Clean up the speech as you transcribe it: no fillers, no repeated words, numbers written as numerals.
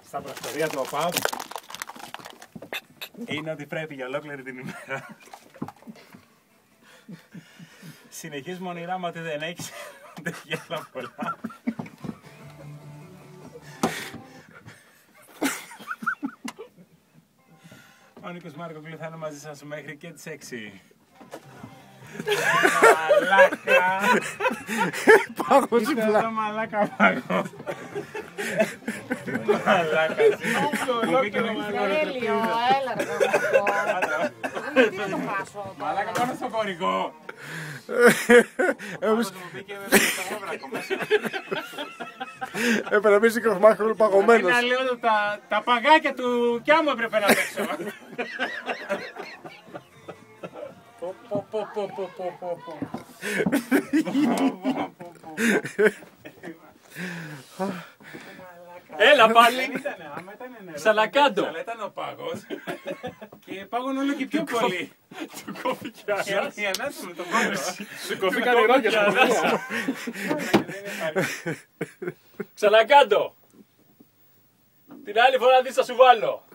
Στα πρακτορία του ΟΠΑΠ είναι ότι πρέπει για ολόκληρη την ημέρα. Συνεχίζεις μονηρά μου ότι δεν έχεις ούτε γέλα πολλά. Ο Νίκος Μάρκογλου θα είναι μαζί σας μέχρι και τις 6. Μαλάκα! Πάγος Είστε διπλά. εδώ μαλάκα πάγο. Μαλάκα. Τέλειο, έλα ρε γαμώτο. Γιατί να το χάσω. Μαλάκα πάνω στο χωρικό. Εμείς Μου μπήκε μέσα στο έβρακο μέσα. έπρεπε να μπει Μάρκογλου παγωμένος. Να λέω τα παγάκια του κι άμα έπρεπε να παίξω. Έλα πάλι. Σαλακάντο. Αλλά ήταν ο πάγος και πάγωνε όλο και πιο πολύ. Του κόφηκε άλλα. Η ανάσα με τον πάγο. Σου κόφηκαν οι ρόγες. Ξανακάντο. Την άλλη φορά δεις θα σου βάλω.